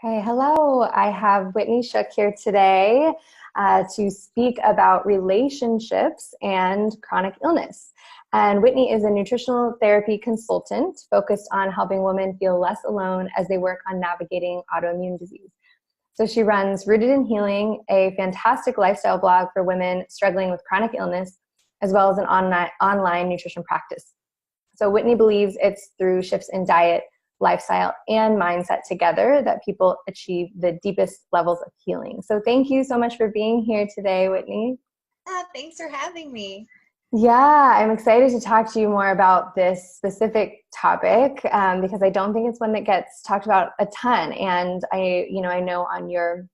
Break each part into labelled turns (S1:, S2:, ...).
S1: Okay, hello. I have Whitney Shook here today to speak about relationships and chronic illness. And Whitney is a nutritional therapy consultant focused on helping women feel less alone as they work on navigating autoimmune disease. So she runs Rooted in Healing, a fantastic lifestyle blog for women struggling with chronic illness, as well as an online nutrition practice. So Whitney believes it's through shifts in diet, lifestyle, and mindset together that people achieve the deepest levels of healing. So thank you so much for being here today, Whitney.
S2: Thanks for having me.
S1: Yeah, I'm excited to talk to you more about this specific topic because I don't think it's one that gets talked about a ton. And I know on your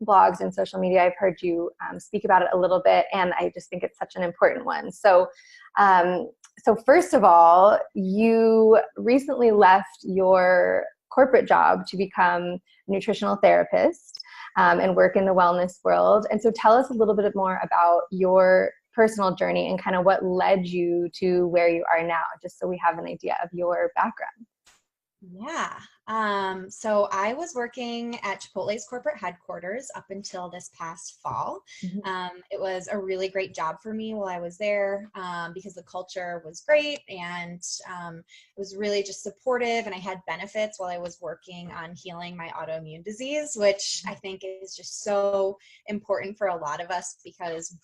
S1: blogs and social media, I've heard you speak about it a little bit, and I just think it's such an important one. So first of all, you recently left your corporate job to become a nutritional therapist and work in the wellness world. And so tell us a little bit more about your personal journey and kind of what led you to where you are now, just so we have an idea of your background.
S2: Yeah. So I was working at Chipotle's corporate headquarters up until this past fall.
S1: Mm-hmm.
S2: It was a really great job for me while I was there because the culture was great and it was really just supportive, and I had benefits while I was working on healing my autoimmune disease, which I think is just so important for a lot of us because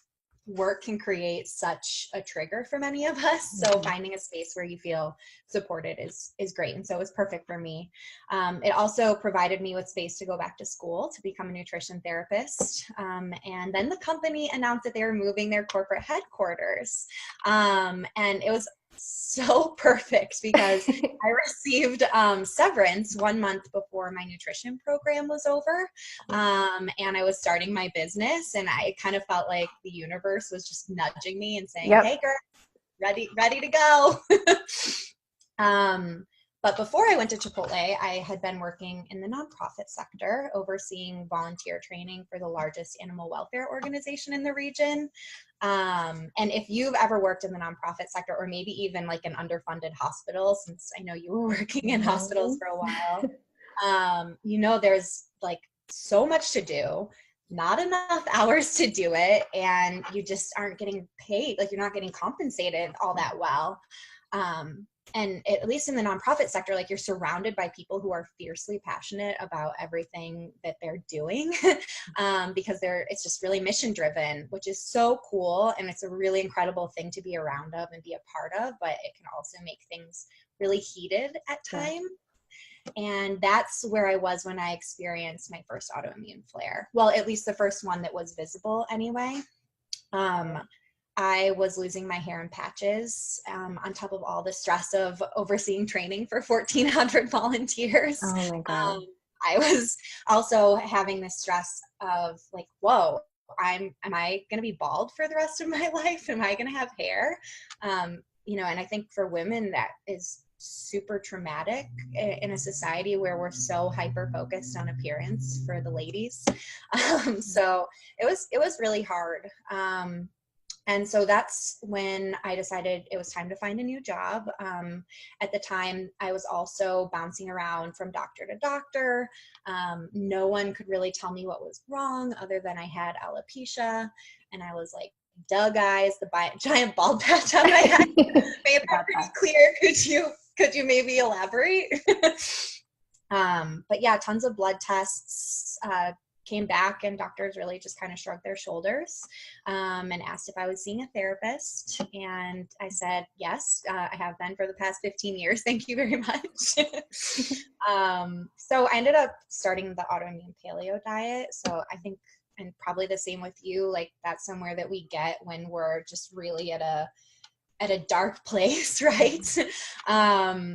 S2: work can create such a trigger for many of us. So finding a space where you feel supported is great. And so it was perfect for me. It also provided me with space to go back to school to become a nutrition therapist. And then the company announced that they were moving their corporate headquarters. And it was so perfect because I received severance 1 month before my nutrition program was over, and I was starting my business, and I kind of felt like the universe was just nudging me and saying, "Hey, girl, ready to go." But before I went to Chipotle, I had been working in the nonprofit sector, overseeing volunteer training for the largest animal welfare organization in the region. And if you've ever worked in the nonprofit sector, or maybe even like an underfunded hospital, since I know you were working in hospitals for a while, there's like so much to do, not enough hours to do it, and you just aren't getting paid, like you're not getting compensated all that well. And at least in the nonprofit sector, like you're surrounded by people who are fiercely passionate about everything that they're doing because it's just really mission driven, which is so cool. And it's a really incredible thing to be around of and be a part of, but it can also make things really heated at times. And that's where I was when I experienced my first autoimmune flare. Well, at least the first one that was visible anyway. I was losing my hair in patches on top of all the stress of overseeing training for 1,400 volunteers.
S1: Oh my God.
S2: I was also having this stress of like, whoa, am I going to be bald for the rest of my life? Am I going to have hair? And I think for women that is super traumatic in a society where we're so hyper focused on appearance for the ladies. So it was really hard. And so that's when I decided it was time to find a new job. At the time, I was also bouncing around from doctor to doctor. No one could really tell me what was wrong other than I had alopecia. And I was like, duh, guys, the giant bald patch on my head made that pretty clear. Could you maybe elaborate? But yeah, tons of blood tests, came back, and doctors really just kind of shrugged their shoulders and asked if I was seeing a therapist. And I said, yes, I have been for the past 15 years. Thank you very much. So I ended up starting the autoimmune paleo diet. So I think, and probably the same with you, like that's somewhere that we get when we're just really at a dark place, right?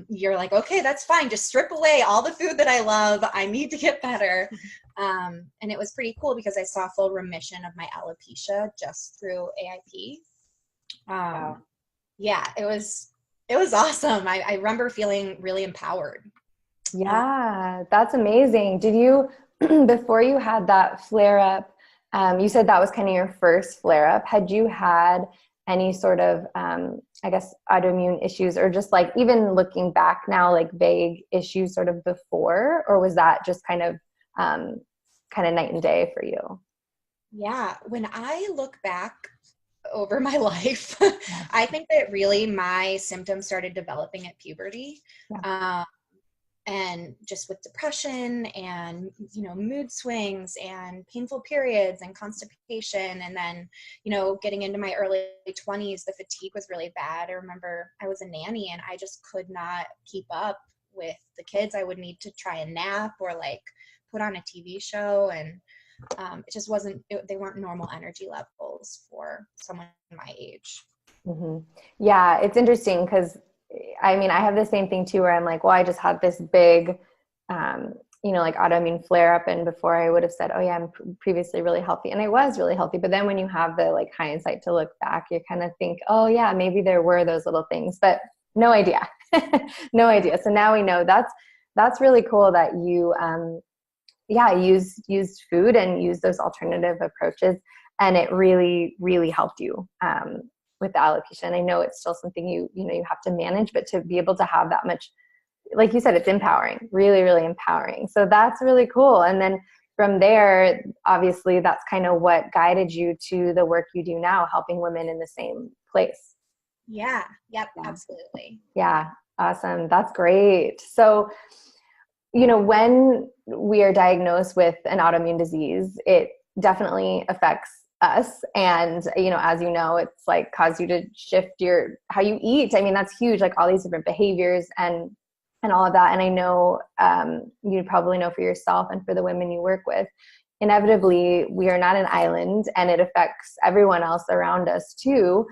S2: You're like, okay, that's fine. Just strip away all the food that I love. I need to get better. And it was pretty cool because I saw full remission of my alopecia just through AIP.
S1: Wow.
S2: Yeah, it was awesome. I remember feeling really empowered.
S1: Yeah, that's amazing. Did you, before you had that flare up, you said that was kind of your first flare up. Had you had any sort of, autoimmune issues, or just like even looking back now, like vague issues sort of before, or was that just kind of kind of night and day for you?
S2: Yeah. When I look back over my life,
S1: Yeah.
S2: I think that really my symptoms started developing at puberty.
S1: Yeah.
S2: And just with depression and, mood swings and painful periods and constipation. And then, getting into my early 20s, the fatigue was really bad. I remember I was a nanny and I just could not keep up with the kids. I would need to try a nap or like put on a TV show. And it just they weren't normal energy levels for someone my age.
S1: Mm-hmm. Yeah, it's interesting because I mean, I have the same thing too, where I'm like, well, I just had this big, like autoimmune flare up, and before I would have said, oh yeah, I'm previously really healthy, and I was really healthy. But then when you have the like hindsight to look back, you kind of think, oh yeah, maybe there were those little things, but no idea, no idea. So now we know. That's really cool that you, used food and used those alternative approaches, and it really, really helped you. With the alopecia. And I know it's still something you have to manage, but to be able to have that much, like you said, it's empowering, really, really empowering. So that's really cool. And then from there, obviously that's kind of what guided you to the work you do now, helping women in the same place.
S2: Yeah. Yep. Yeah. Absolutely.
S1: Yeah. Awesome. That's great. So, when we are diagnosed with an autoimmune disease, it definitely affects us. And, as you know, it's like caused you to shift how you eat. I mean, that's huge, like all these different behaviors and all of that. And I know you probably know for yourself and for the women you work with, inevitably we are not an island, and it affects everyone else around us too,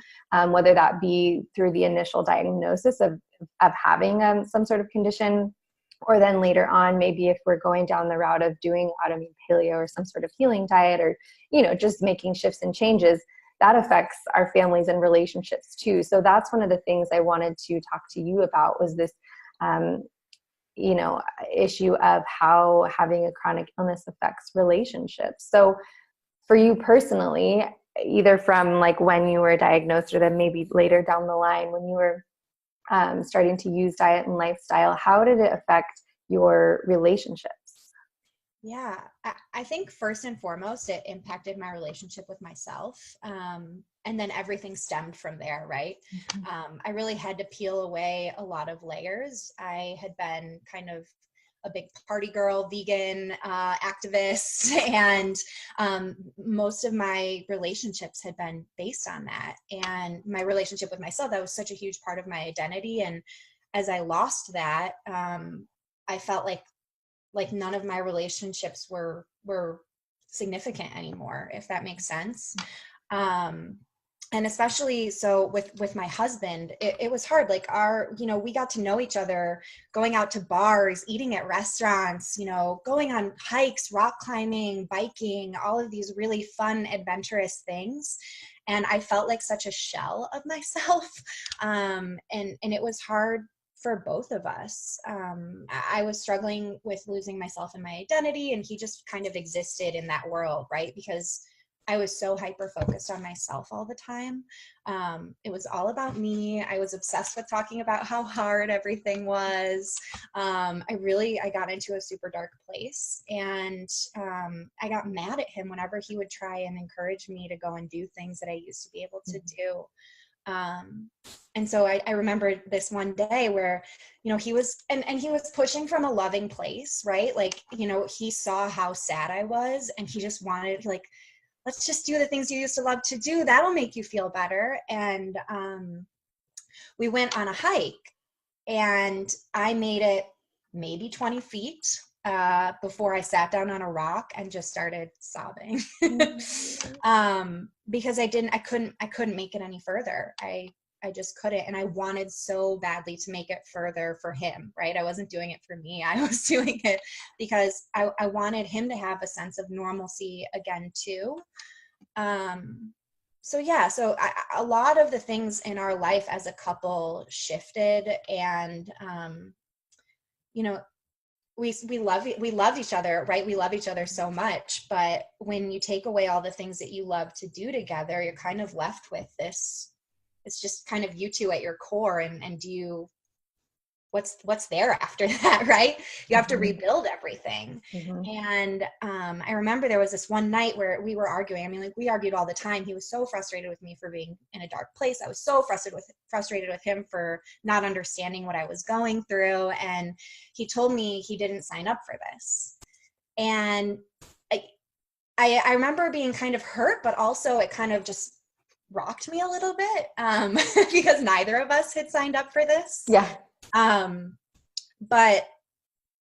S1: whether that be through the initial diagnosis of having some sort of condition, or then later on, maybe if we're going down the route of doing autoimmune paleo or some sort of healing diet, or, just making shifts and changes, that affects our families and relationships too. So that's one of the things I wanted to talk to you about, was this, issue of how having a chronic illness affects relationships. So for you personally, either from like when you were diagnosed, or then maybe later down the line when you were starting to use diet and lifestyle, how did it affect your relationships?
S2: Yeah, I think first and foremost, it impacted my relationship with myself. And then everything stemmed from there, right?
S1: Mm-hmm.
S2: I really had to peel away a lot of layers. I had been kind of a big party girl, vegan, activist, and most of my relationships had been based on that. And my relationship with myself, that was such a huge part of my identity. And as I lost that, I felt like none of my relationships were significant anymore, if that makes sense. And especially so with my husband, it was hard. Like we got to know each other, going out to bars, eating at restaurants, going on hikes, rock climbing, biking, all of these really fun, adventurous things. And I felt like such a shell of myself. And it was hard for both of us. I was struggling with losing myself and my identity, and he just kind of existed in that world, right? Because I was so hyper focused on myself all the time. It was all about me. I was obsessed with talking about how hard everything was. I got into a super dark place, and I got mad at him whenever he would try and encourage me to go and do things that I used to be able to do. And so I remember this one day where, he was, and he was pushing from a loving place, right? Like, he saw how sad I was, and he just wanted, like, let's just do the things you used to love to do. That'll make you feel better. And we went on a hike, and I made it maybe 20 feet before I sat down on a rock and just started sobbing. Because I couldn't make it any further. I just couldn't. And I wanted so badly to make it further for him, right? I wasn't doing it for me. I was doing it because I wanted him to have a sense of normalcy again too. So a lot of the things in our life as a couple shifted, and we love each other, right? We love each other so much, but when you take away all the things that you love to do together, you're kind of left with this. It's just kind of you two at your core, and do what's there after that, right? You have to
S1: Mm-hmm.
S2: rebuild everything.
S1: Mm-hmm.
S2: And I remember there was this one night where we were arguing. I mean, like, we argued all the time. He was so frustrated with me for being in a dark place. I was so frustrated with him for not understanding what I was going through. And he told me he didn't sign up for this. And I remember being kind of hurt, but also it kind of just rocked me a little bit, because neither of us had signed up for this.
S1: Yeah.
S2: But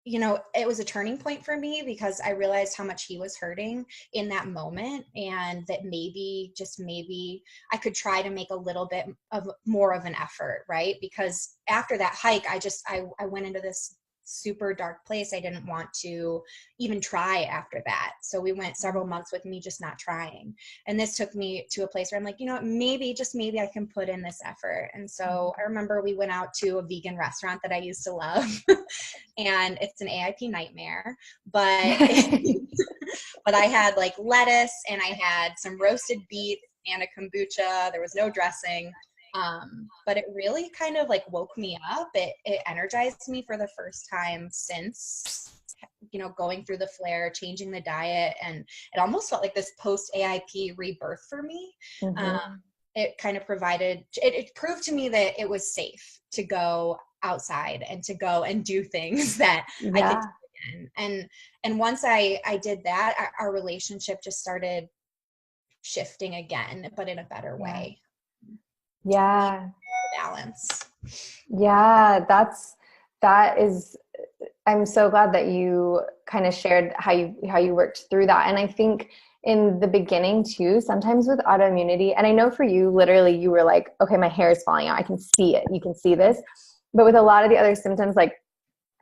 S2: it was a turning point for me, because I realized how much he was hurting in that moment, and that maybe, just maybe, I could try to make a little bit of more of an effort, right? Because after that hike, I went into this super dark place. I didn't want to even try after that. So we went several months with me just not trying. And this took me to a place where I'm like, maybe, just maybe, I can put in this effort. And so I remember we went out to a vegan restaurant that I used to love, and it's an AIP nightmare, but but I had like lettuce, and I had some roasted beets and a kombucha. There was no dressing. But it really kind of like woke me up. It energized me for the first time since, going through the flare, changing the diet. And it almost felt like this post AIP rebirth for me.
S1: Mm-hmm.
S2: It kind of it proved to me that it was safe to go outside and to go and do things that I could do again. And once I did that, our relationship just started shifting again, but in a better way.
S1: Yeah.
S2: Balance.
S1: Yeah, that is, I'm so glad that you kind of shared how you worked through that. And I think in the beginning too, sometimes with autoimmunity, and I know for you, literally you were like, okay, my hair is falling out. I can see it. You can see this. But with a lot of the other symptoms like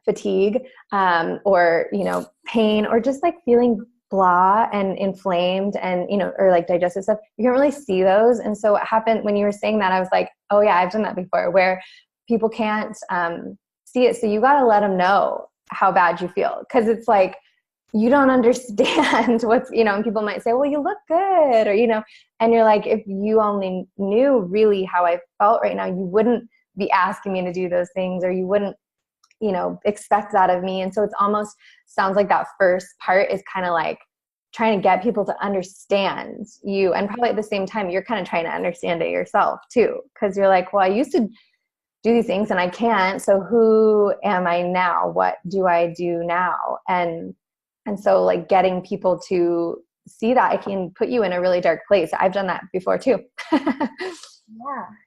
S1: fatigue, or, pain, or just like feeling blah and inflamed and, or like digestive stuff, you can't really see those. And so what happened when you were saying that, I was like, oh yeah, I've done that before, where people can't see it. So you got to let them know how bad you feel. Cause it's like, you don't understand what's, and people might say, well, you look good, or, and you're like, if you only knew really how I felt right now, you wouldn't be asking me to do those things, or you wouldn't, expect that of me. And so it's almost sounds like that first part is kind of like trying to get people to understand you. And probably at the same time, you're kind of trying to understand it yourself too. Cause you're like, well, I used to do these things and I can't. So who am I now? What do I do now? And so like getting people to see that it can put you in a really dark place. I've done that before too.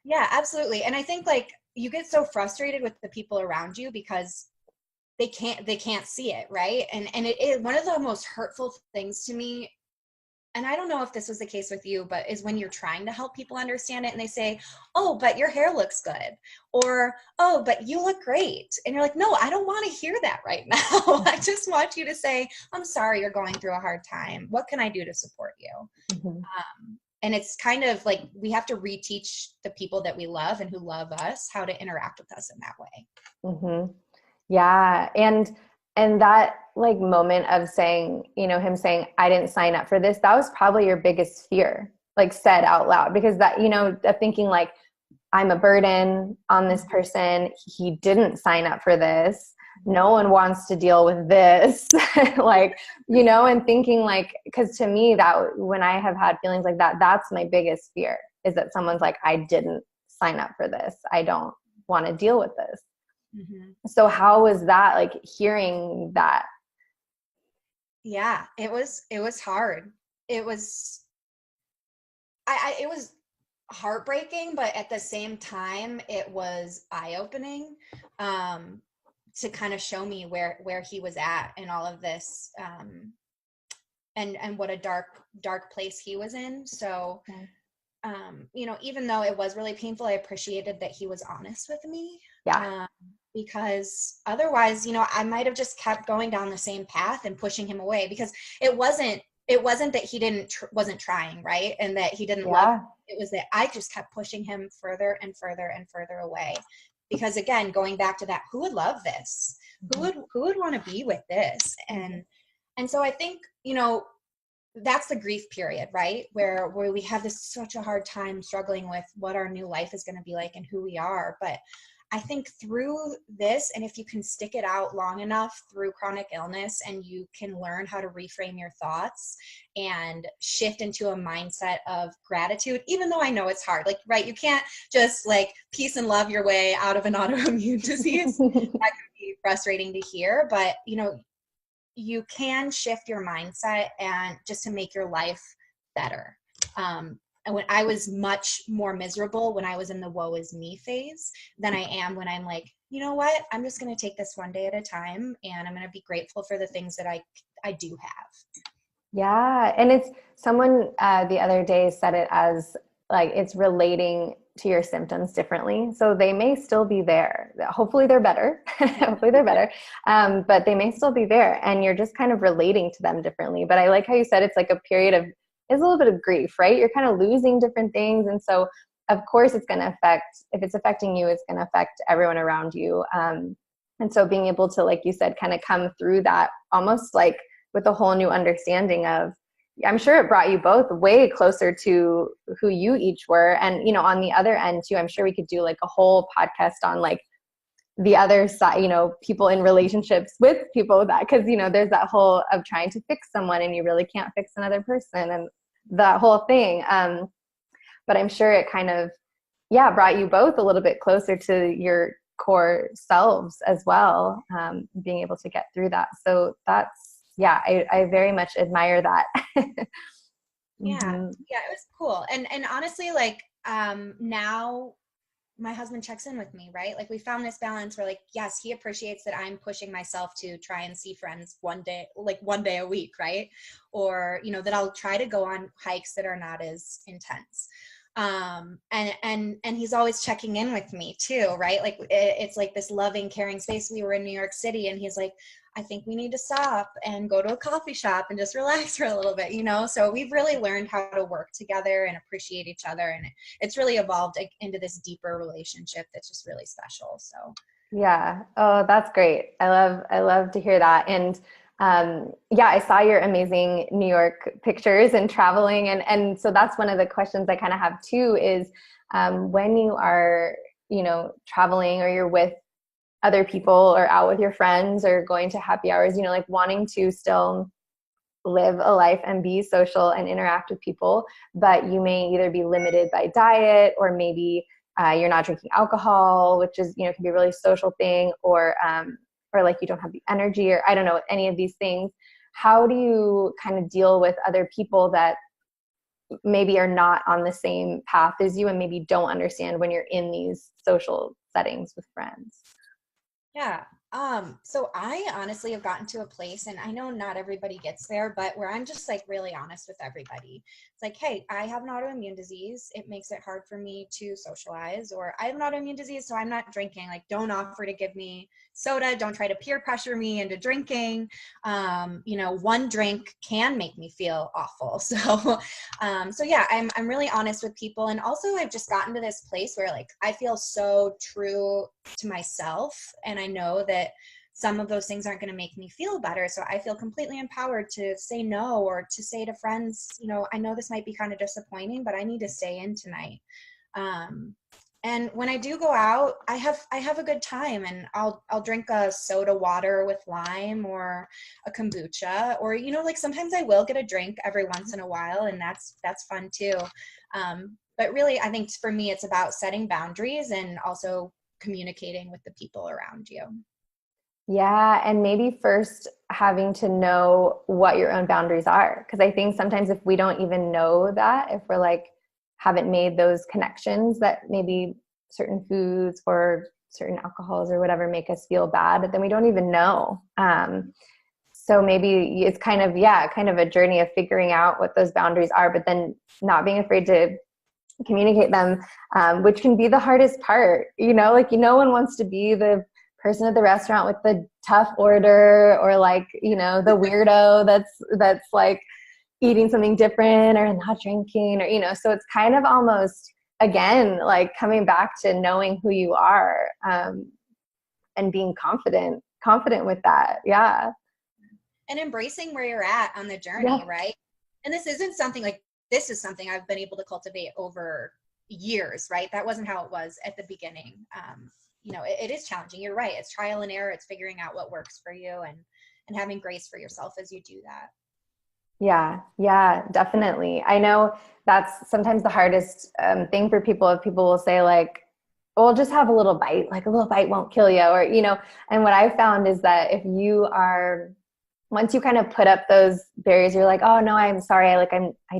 S2: Yeah, absolutely. And I think like you get so frustrated with the people around you because they can't see it, right? And it is one of the most hurtful things to me. And I don't know if this was the case with you, but is when you're trying to help people understand it and they say, oh, but your hair looks good, or, oh, but you look great. And you're like, no, I don't want to hear that right now. I just want you to say, I'm sorry you're going through a hard time. What can I do to support you?
S1: Mm-hmm.
S2: And it's kind of like we have to reteach the people that we love and who love us how to interact with us in that way.
S1: Mm-hmm. Yeah. And that like moment of saying, him saying, I didn't sign up for this, that was probably your biggest fear, like said out loud, because that, of thinking like, I'm a burden on this person. He didn't sign up for this. No one wants to deal with this. Like, and thinking like, cause to me that when I have had feelings like that, that's my biggest fear, is that someone's like, I didn't sign up for this. I don't want to deal with this. Mm-hmm. So how was that, like hearing that?
S2: Yeah, it was hard. It was, it was heartbreaking, but at the same time, it was eye-opening, to kind of show me where he was at in all of this, and what a dark place he was in. So, even though it was really painful, I appreciated that he was honest with me.
S1: Yeah.
S2: Because otherwise, I might have just kept going down the same path and pushing him away, because it wasn't that he wasn't trying, right? And that he didn't love. It was that I just kept pushing him further and further and further away. Because again, going back to that, who would love this? Mm-hmm. Who would want to be with this? And so I think, that's the grief period, right? Where we have such a hard time struggling with what our new life is going to be like and who we are. But I think through this, and if you can stick it out long enough through chronic illness and you can learn how to reframe your thoughts and shift into a mindset of gratitude, even though I know it's hard, like, right, you can't just like peace and love your way out of an autoimmune disease. That can be frustrating to hear, but you can shift your mindset and just to make your life better. And when I was much more miserable when I was in the woe is me phase than I am when I'm like, you know what, I'm just going to take this one day at a time and I'm going to be grateful for the things that I do have.
S1: Yeah. And it's someone the other day said it as like, it's relating to your symptoms differently. So they may still be there. Hopefully they're better. Hopefully they're better. But they may still be there and you're just kind of relating to them differently. But I like how you said it's like a period of, it's a little bit of grief, right? You're kind of losing different things. And so of course it's going to affect, if it's affecting you, it's going to affect everyone around you. And so being able to, like you said, kind of come through that almost like with a whole new understanding of, I'm sure it brought you both way closer to who you each were. And, on the other end too, I'm sure we could do like a whole podcast on like the other side, people in relationships with people with that, because, there's that whole of trying to fix someone and you really can't fix another person and that whole thing. But I'm sure it kind of, brought you both a little bit closer to your core selves as well, being able to get through that. So that's, I very much admire that.
S2: Yeah.
S1: Mm-hmm.
S2: Yeah, it was cool. And honestly, like, now my husband checks in with me, right? Like we found this balance where like, yes, he appreciates that I'm pushing myself to try and see friends one day a week, right? Or, that I'll try to go on hikes that are not as intense. And he's always checking in with me too, right? Like it's like this loving, caring space. We were in New York City and he's like, I think we need to stop and go to a coffee shop and just relax for a little bit, So we've really learned how to work together and appreciate each other. And it's really evolved into this deeper relationship that's just really special. So.
S1: Yeah. Oh, that's great. I love to hear that. And I saw your amazing New York pictures and traveling. And so that's one of the questions I kind of have too is when you are, traveling or you're with other people or out with your friends or going to happy hours, like wanting to still live a life and be social and interact with people, but you may either be limited by diet or maybe you're not drinking alcohol, which is, can be a really social thing, or like you don't have the energy, or I don't know, any of these things. How do you kind of deal with other people that maybe are not on the same path as you and maybe don't understand when you're in these social settings with friends?
S2: Yeah. So I honestly have gotten to a place, and I know not everybody gets there, but where I'm just like really honest with everybody. It's like, hey, I have an autoimmune disease. It makes it hard for me to socialize, or I have an autoimmune disease, so I'm not drinking. Like, don't offer to give me soda. Don't try to peer pressure me into drinking. One drink can make me feel awful. So yeah, I'm really honest with people. And also I've just gotten to this place where like, I feel so true to myself. And I know that some of those things aren't going to make me feel better. So I feel completely empowered to say no, or to say to friends, I know this might be kind of disappointing, but I need to stay in tonight. And when I do go out, I have a good time, and I'll drink a soda water with lime or a kombucha, or, like sometimes I will get a drink every once in a while, and that's fun too. But really, I think for me, it's about setting boundaries and also communicating with the people around you.
S1: Yeah. And maybe first having to know what your own boundaries are. Because I think sometimes if we don't even know that, if we're like, haven't made those connections that maybe certain foods or certain alcohols or whatever make us feel bad, then we don't even know. So maybe it's kind of a journey of figuring out what those boundaries are, but then not being afraid to communicate them, which can be the hardest part. Like, no one wants to be the person at the restaurant with the tough order, or like, the weirdo that's like eating something different or not drinking, or, so it's kind of almost, again, like coming back to knowing who you are, and being confident with that. Yeah.
S2: And embracing where you're at on the journey. Yeah. Right. And this is something I've been able to cultivate over years, right? That wasn't how it was at the beginning. it is challenging. You're right. It's trial and error. It's figuring out what works for you and having grace for yourself as you do that.
S1: Yeah, yeah, definitely. I know that's sometimes the hardest thing for people. If people will say like, well, just have a little bite, like a little bite won't kill you, or, and what I found is that if you are, once you kind of put up those barriers, you're like, oh no, I'm sorry. I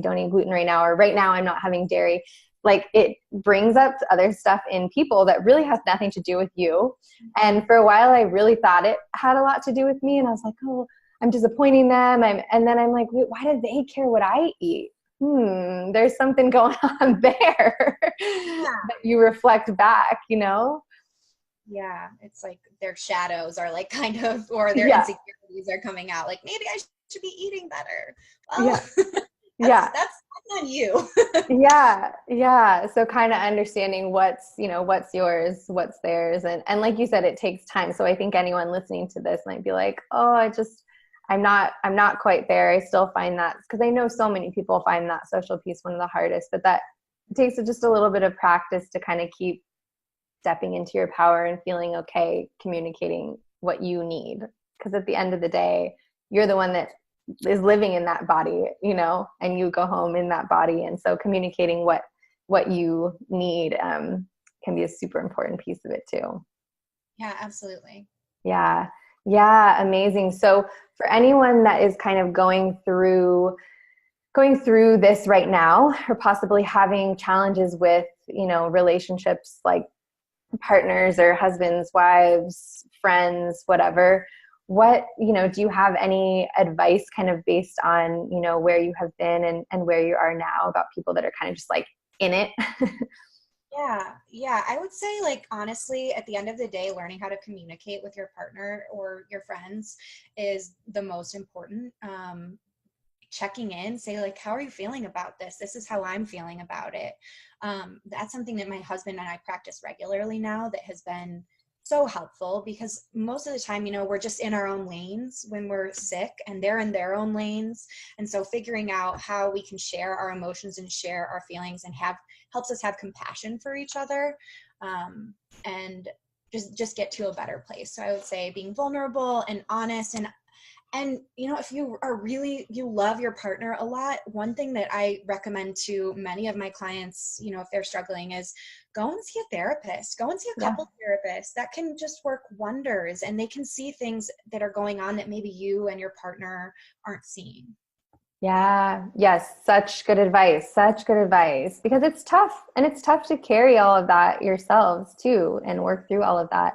S1: don't eat gluten right now, or right now I'm not having dairy. Like it brings up other stuff in people that really has nothing to do with you. And for a while, I really thought it had a lot to do with me. And I was like, oh, I'm disappointing them. And then I'm like, wait, why do they care what I eat? There's something going on there that you reflect back,
S2: Yeah, it's like their shadows are like kind of, or their
S1: Yeah.
S2: insecurities are coming out. Like maybe I should be eating better. Well,
S1: Yeah.
S2: that's on you.
S1: Yeah. So kind of understanding what's yours, what's theirs. And like you said, it takes time. So I think anyone listening to this might be like, oh, I'm not quite there. I still find that, because I know so many people find that social piece one of the hardest, but that it takes just a little bit of practice to kind of keep stepping into your power and feeling okay communicating what you need. Because at the end of the day, you're the one that is living in that body, and you go home in that body. And so communicating what you need can be a super important piece of it too.
S2: Yeah, absolutely.
S1: Yeah. Yeah. Amazing. So for anyone that is kind of going through this right now, or possibly having challenges with, relationships, like partners or husbands, wives, friends, whatever, do you have any advice kind of based on, where you have been and where you are now, about people that are kind of just like in it?
S2: Yeah. I would say, like, honestly, at the end of the day, learning how to communicate with your partner or your friends is the most important. Checking in, say like, how are you feeling about this? This is how I'm feeling about it. That's something that my husband and I practice regularly now, that has been so helpful, because most of the time, we're just in our own lanes when we're sick, and they're in their own lanes. And so figuring out how we can share our emotions and share our feelings and helps us have compassion for each other, and just get to a better place. So I would say being vulnerable and honest, and if you love your partner a lot, one thing that I recommend to many of my clients, if they're struggling, is go and see a therapist, go and see a couple therapists. That can just work wonders, and they can see things that are going on that maybe you and your partner aren't seeing.
S1: Yeah. Yes. Such good advice. Because it's tough, and it's tough to carry all of that yourselves too, and work through all of that.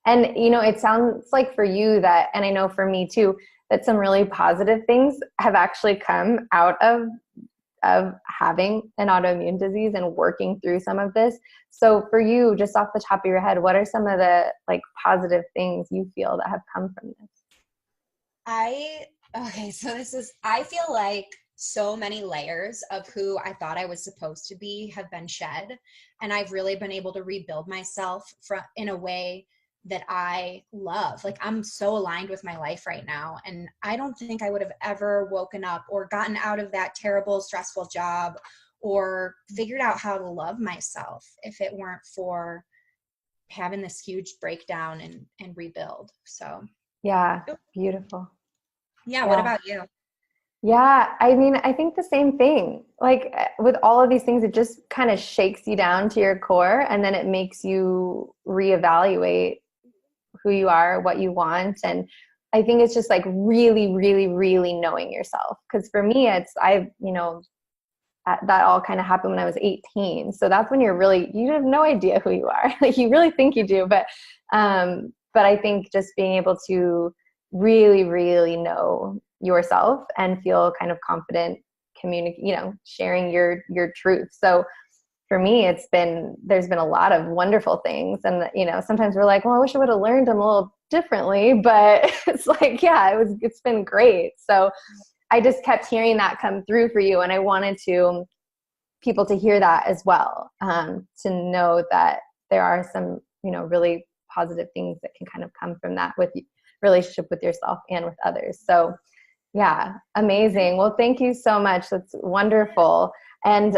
S1: And, it sounds like for you that, and I know for me too, that some really positive things have actually come out of having an autoimmune disease and working through some of this. So for you, just off the top of your head, what are some of the like positive things you feel that have come from this?
S2: I feel like so many layers of who I thought I was supposed to be have been shed. And I've really been able to rebuild myself in a way that I love. Like, I'm so aligned with my life right now. And I don't think I would have ever woken up or gotten out of that terrible, stressful job or figured out how to love myself if it weren't for having this huge breakdown and rebuild. So
S1: Yeah. Beautiful.
S2: Yeah. What about you?
S1: Yeah, I mean, I think the same thing. Like with all of these things, it just kind of shakes you down to your core, and then it makes you reevaluate who you are, what you want. And I think it's just like really, really, really knowing yourself. Because for me, that all kind of happened when I was 18. So that's when you have no idea who you are. Like you really think you do, but I think just being able to really, really know yourself and feel kind of confident sharing your truth. So for me, there's been a lot of wonderful things. And, sometimes we're like, well, I wish I would have learned them a little differently, but it's like, yeah, it's been great. So I just kept hearing that come through for you. And I wanted people to hear that as well, to know that there are some, really positive things that can kind of come from that with relationship with yourself and with others. So yeah, amazing. Well, thank you so much. That's wonderful. And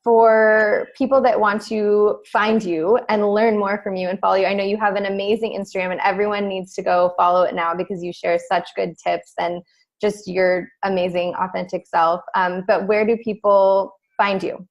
S1: for people that want to find you and learn more from you and follow you, I know you have an amazing Instagram, and everyone needs to go follow it now because you share such good tips and just your amazing authentic self. But where do people find you?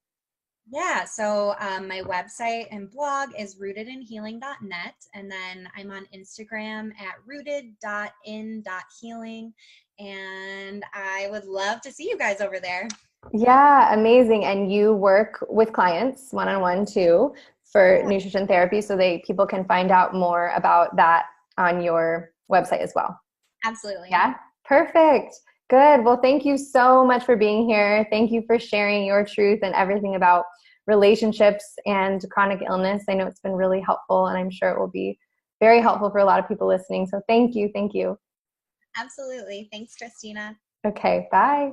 S2: Yeah, so my website and blog is rootedinhealing.net, and then I'm on Instagram at rooted.in.healing, and I would love to see you guys over there.
S1: Yeah, amazing. And you work with clients one-on-one too for
S2: Yeah,
S1: nutrition therapy, so people can find out more about that on your website as well.
S2: absolutely.
S1: Yeah, perfect. Good. Well, thank you so much for being here. Thank you for sharing your truth and everything about relationships and chronic illness. I know it's been really helpful, and I'm sure it will be very helpful for a lot of people listening. So thank you. Thank you.
S2: Absolutely. Thanks, Christina.
S1: Okay, bye.